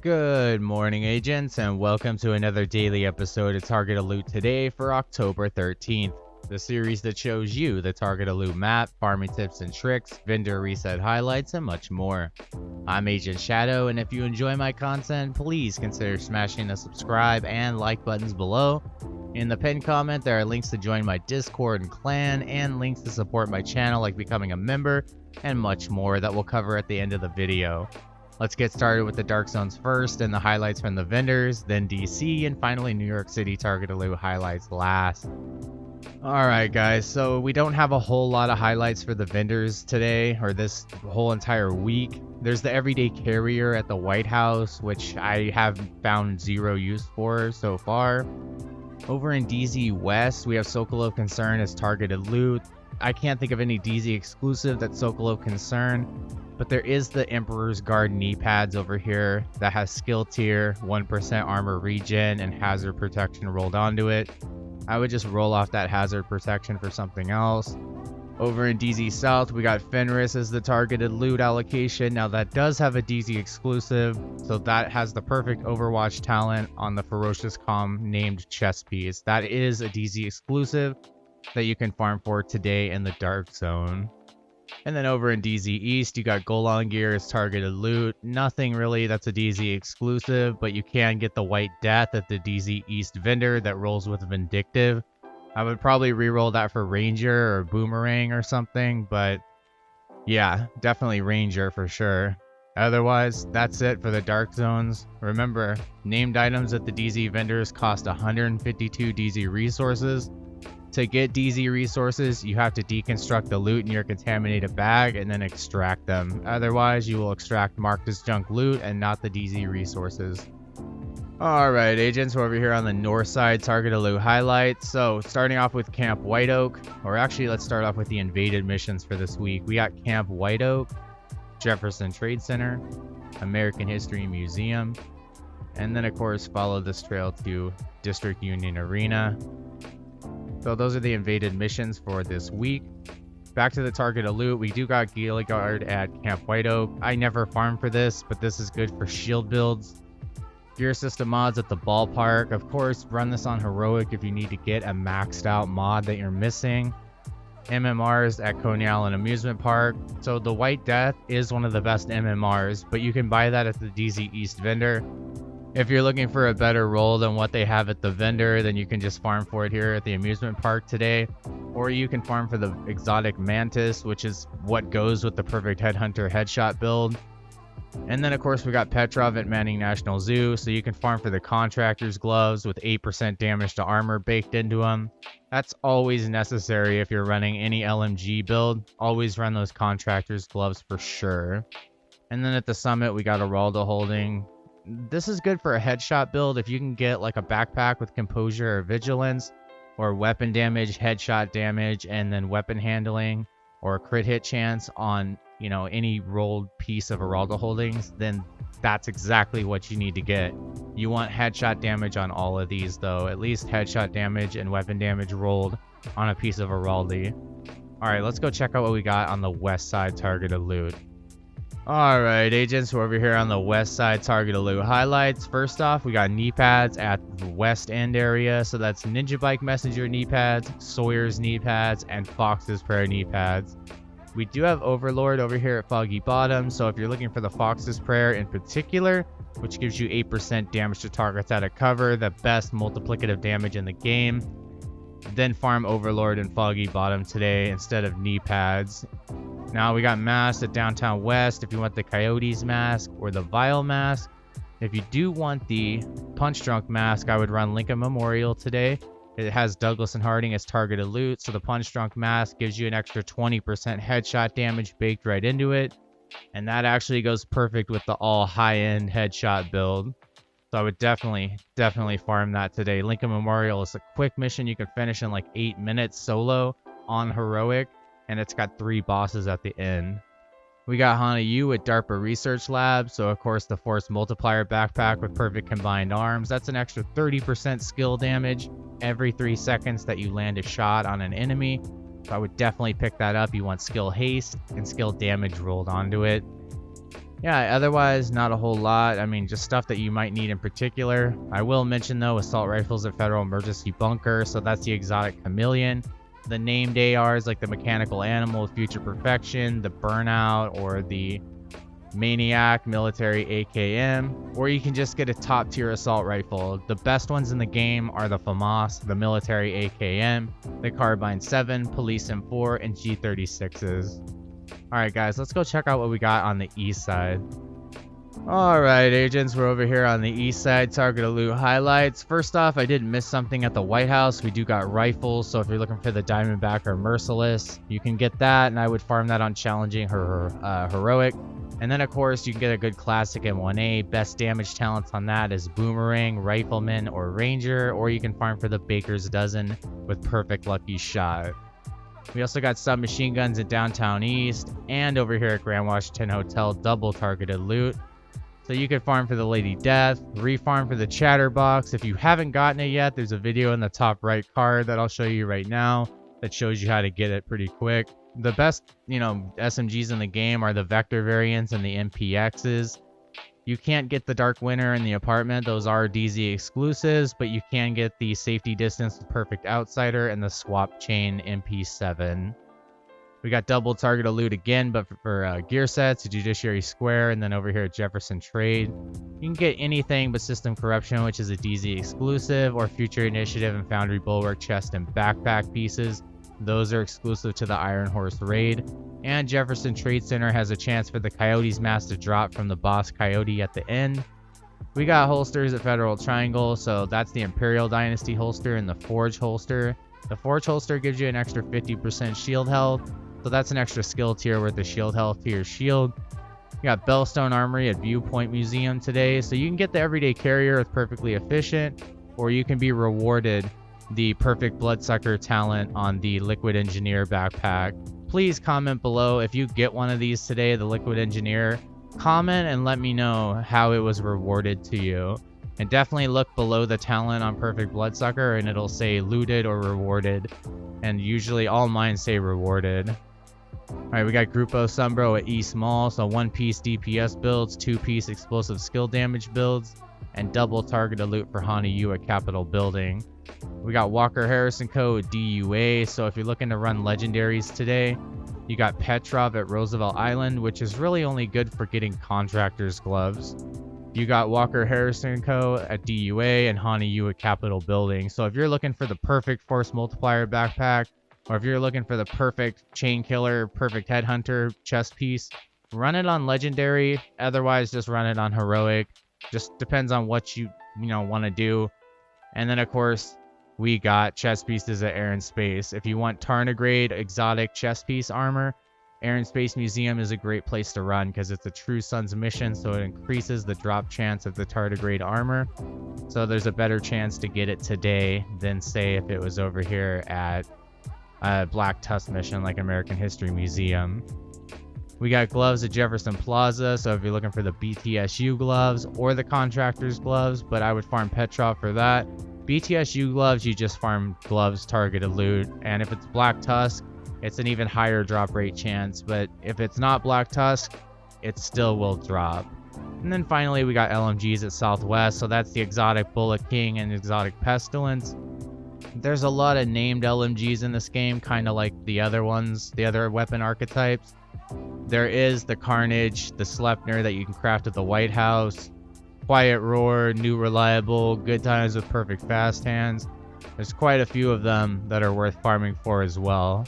Good morning, agents, and welcome to another daily episode of Target Loot today for October 13th, the series that shows you the Target Loot map, farming tips and tricks, vendor reset highlights, and much more. I'm Agent Shadow, and if you enjoy my content, please consider smashing the subscribe and like buttons below. In the pinned comment, there are links to join my Discord and clan, and links to support my channel like becoming a member, and much more that we'll cover at the end of the video. Let's get started with the Dark Zones first, and the highlights from the vendors, then DC, and finally New York City Target Loot highlights last. Alright guys, so we don't have a whole lot of highlights for the vendors today, or this whole entire week. There's the Everyday Carrier at the White House, which I have found zero use for so far. Over in DZ West, we have Sokolov Concern as targeted loot. I can't think of any DZ exclusive that's Sokolov Concern, but there is the Emperor's Guard knee pads over here that has skill tier, 1% armor regen, and hazard protection rolled onto it. I would just roll off that hazard protection for something else. Over in DZ South, we got Fenris as the targeted loot allocation. Now that does have a DZ exclusive, so that has the perfect Overwatch talent on the Ferocious Calm named chess piece. That is a DZ exclusive that you can farm for today in the Dark Zone. And then over in DZ East, you got Golan Gear as targeted loot. Nothing really that's a DZ exclusive, but you can get the White Death at the DZ East vendor that rolls with Vindictive. I would probably reroll that for Ranger or Boomerang or something, but yeah, definitely Ranger for sure. Otherwise, that's it for the Dark Zones. Remember, named items at the DZ vendors cost 152 DZ resources. To get DZ resources, you have to deconstruct the loot in your contaminated bag and then extract them. Otherwise, you will extract marked as junk loot and not the DZ resources. Alright, agents, we're over here on the north side, targeted loot highlights. So, starting off with Camp White Oak, or actually, let's start off with the invaded missions for this week. We got Camp White Oak, Jefferson Trade Center, American History Museum, and then, of course, follow this trail to District Union Arena. So those are the invaded missions for this week. Back to the target of loot, we do got Gila Guard at Camp White Oak. I never farm for this, but this is good for shield builds. Gear system mods at the ballpark. Of course, run this on heroic if you need to get a maxed out mod that you're missing. MMRs at Coney Island Amusement Park. So the White Death is one of the best MMRs, but you can buy that at the DZ East vendor. If you're looking for a better roll than what they have at the vendor, then you can just farm for it here at the amusement park today. Or you can farm for the exotic mantis, which is what goes with the perfect headhunter headshot build. And then of course we got Petrov at Manning National Zoo, so you can farm for the contractor's gloves with 8% damage to armor baked into them. That's always necessary if you're running any LMG build. Always run those contractor's gloves for sure. And then at the summit we got Araldo holding. This is good for a headshot build if you can get like a backpack with composure or vigilance, or weapon damage, headshot damage, and then weapon handling or a crit hit chance on, you know, any rolled piece of Araldo holdings, then that's exactly what you need to get. You want headshot damage on all of these though, at least headshot damage and weapon damage rolled on a piece of Araldi. Alright, let's go check out what we got on the west side targeted loot. Alright, agents, we're over here on the west side target loot highlights. First off, we got knee pads at the west end area. So that's Ninja Bike Messenger knee pads, Sawyer's knee pads, and Fox's Prayer knee pads. We do have Overlord over here at Foggy Bottom. So if you're looking for the Fox's Prayer in particular, which gives you 8% damage to targets out of cover, the best multiplicative damage in the game, then farm Overlord and Foggy Bottom today instead of knee pads. Now we got masks at Downtown West if you want the Coyotes mask or the Vile mask. If you do want the Punch Drunk mask, I would run Lincoln Memorial today. It has Douglas and Harding as targeted loot, so the Punch Drunk mask gives you an extra 20% headshot damage baked right into it. And that actually goes perfect with the all high-end headshot build. So I would definitely farm that today. Lincoln Memorial is a quick mission you can finish in like 8 minutes solo on heroic. And it's got 3 bosses at the end. We got Hana Yu at DARPA Research Lab, so of course the Force Multiplier backpack with perfect combined arms. That's an extra 30% skill damage every 3 seconds that you land a shot on an enemy. So I would definitely pick that up. You want skill haste and skill damage rolled onto it. Yeah, otherwise, not a whole lot. I mean, just stuff that you might need in particular. I will mention, though, assault rifles at Federal Emergency Bunker, so that's the exotic chameleon. The named ARs like the mechanical animal, future perfection, the burnout, or the maniac military AKM, or you can just get a top tier assault rifle. The best ones in the game are the FAMAS, the military AKM, the Carbine 7, Police M4, and G36s. Alright guys, let's go check out what we got on the east side. Alright agents, we're over here on the east side, target loot highlights. First off, I did miss something at the White House. We do got rifles, so if you're looking for the Diamondback or Merciless, you can get that, and I would farm that on challenging heroic. And then of course, you can get a good classic M1A. Best damage talents on that is Boomerang, Rifleman, or Ranger, or you can farm for the Baker's Dozen with Perfect Lucky Shot. We also got submachine guns at Downtown East, and over here at Grand Washington Hotel, double targeted loot. So you could farm for the Lady Death, refarm for the Chatterbox. If you haven't gotten it yet, there's a video in the top right card that I'll show you right now that shows you how to get it pretty quick. The best, SMGs in the game are the Vector variants and the MPXs. You can't get the Dark Winter in the apartment. Those are DZ exclusives, but you can get the Safety Distance with Perfect Outsider and the Swap Chain MP7. We got double target loot again, but for gear sets, Judiciary Square, and then over here at Jefferson Trade. You can get anything but System Corruption, which is a DZ exclusive, or Future Initiative and Foundry Bulwark chest and backpack pieces. Those are exclusive to the Iron Horse Raid. And Jefferson Trade Center has a chance for the Coyote's Mask to drop from the Boss Coyote at the end. We got holsters at Federal Triangle, so that's the Imperial Dynasty holster and the Forge holster. The Forge holster gives you an extra 50% shield health, so that's an extra skill tier worth of shield health to your shield. You got Bellstone Armory at Viewpoint Museum today, so you can get the Everyday Carrier with Perfectly Efficient, or you can be rewarded the Perfect Bloodsucker talent on the Liquid Engineer backpack. Please comment below if you get one of these today, the Liquid Engineer. Comment and let me know how it was rewarded to you. And definitely look below the talent on Perfect Bloodsucker and it'll say looted or rewarded. And usually all mine say rewarded. Alright, we got Grupo Sombro at East Mall, so 1-piece DPS builds, 2-piece explosive skill damage builds, and double targeted loot for Hana-U at Capitol Building. We got Walker Harrison Co. at DUA, so if you're looking to run legendaries today, you got Petrov at Roosevelt Island, which is really only good for getting contractor's gloves. You got Walker Harrison Co. at DUA and Hana-U at Capitol Building. So if you're looking for the perfect force multiplier backpack, or if you're looking for the perfect chain killer, perfect headhunter chest piece, run it on legendary. Otherwise, just run it on heroic. Just depends on what you want to do. And then of course, we got chest pieces at Air and Space. If you want tardigrade exotic chest piece armor, Air and Space Museum is a great place to run because it's a True Sons mission, so it increases the drop chance of the tardigrade armor. So there's a better chance to get it today than say if it was over here at a Black Tusk mission like American History Museum. We got gloves at Jefferson Plaza, so if you're looking for the BTSU gloves or the contractor's gloves, but I would farm Petrov for that. BTSU gloves, you just farm gloves targeted loot, and if it's Black Tusk, it's an even higher drop rate chance, but if it's not Black Tusk, it still will drop. And then finally, we got LMGs at Southwest, so that's the exotic Bullet King and exotic Pestilence. There's a lot of named LMGs in this game, kind of like the other ones, the other weapon archetypes. There is the Carnage, the Sleipnir that you can craft at the White House, Quiet Roar, New Reliable, Good Times with Perfect Fast Hands. There's quite a few of them that are worth farming for as well.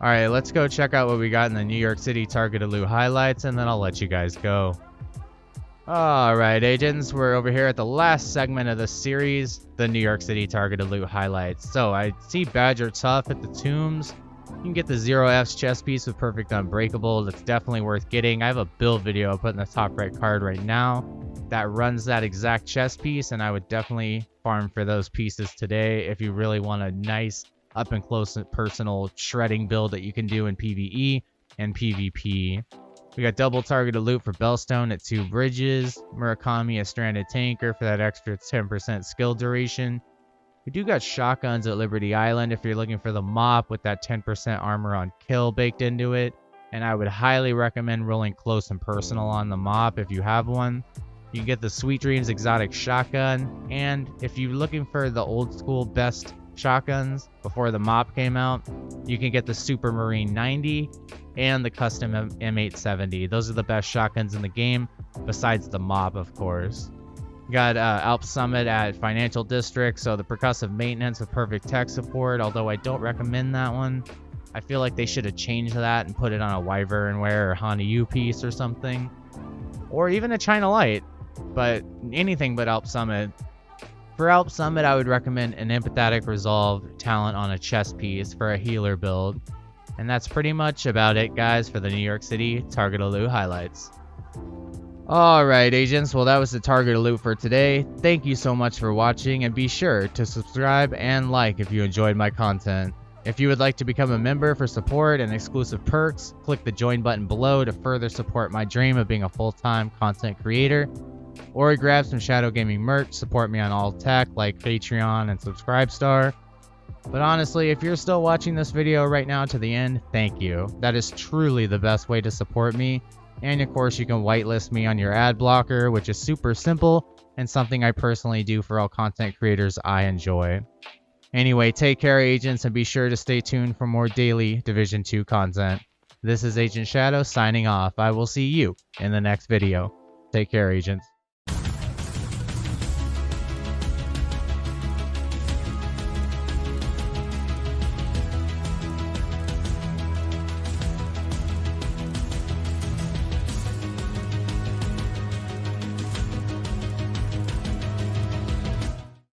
Alright, let's go check out what we got in the New York City targeted loot highlights, and then I'll let you guys go. Alright agents, we're over here at the last segment of the series, the New York City targeted loot highlights. So I see Badger Tough at the Tombs. You can get the 0F's chest piece with Perfect Unbreakable. That's definitely worth getting. I have a build video I'll put in the top right card right now that runs that exact chest piece, and I would definitely farm for those pieces today if you really want a nice up and close and personal shredding build that you can do in PvE and PvP. We got double targeted loot for Bellstone at 2 Bridges, Murakami a Stranded Tanker for that extra 10% skill duration. We do got shotguns at Liberty Island if you're looking for the mop with that 10% armor on kill baked into it. and I would highly recommend rolling close and personal on the mop if you have one. You can get the Sweet Dreams exotic shotgun, and if you're looking for the old school best shotguns before the mop came out, you can get the Super Marine 90 and the custom M870. Those are the best shotguns in the game, besides the mop, of course. Got Alp Summit at Financial District, so the percussive maintenance with perfect tech support, although I don't recommend that one. I feel like they should have changed that and put it on a Wyvern Wear or Honda U piece or something. Or even a China Light, but anything but Alp Summit. For Alp Summit, I would recommend an Empathetic Resolve talent on a chest piece for a healer build. And that's pretty much about it, guys, for the New York City Target Loot highlights. Alright, agents, well, that was the Target Loot for today. Thank you so much for watching, and be sure to subscribe and like if you enjoyed my content. If you would like to become a member for support and exclusive perks, click the join button below to further support my dream of being a full-time content creator. Or grab some Shadow Gaming merch, support me on all tech like Patreon and Subscribestar. But honestly, if you're still watching this video right now to the end, thank you. That is truly the best way to support me. And of course, you can whitelist me on your ad blocker, which is super simple and something I personally do for all content creators I enjoy. Anyway, take care, agents, and be sure to stay tuned for more daily Division 2 content. This is Agent Shadow signing off. I will see you in the next video. Take care, agents.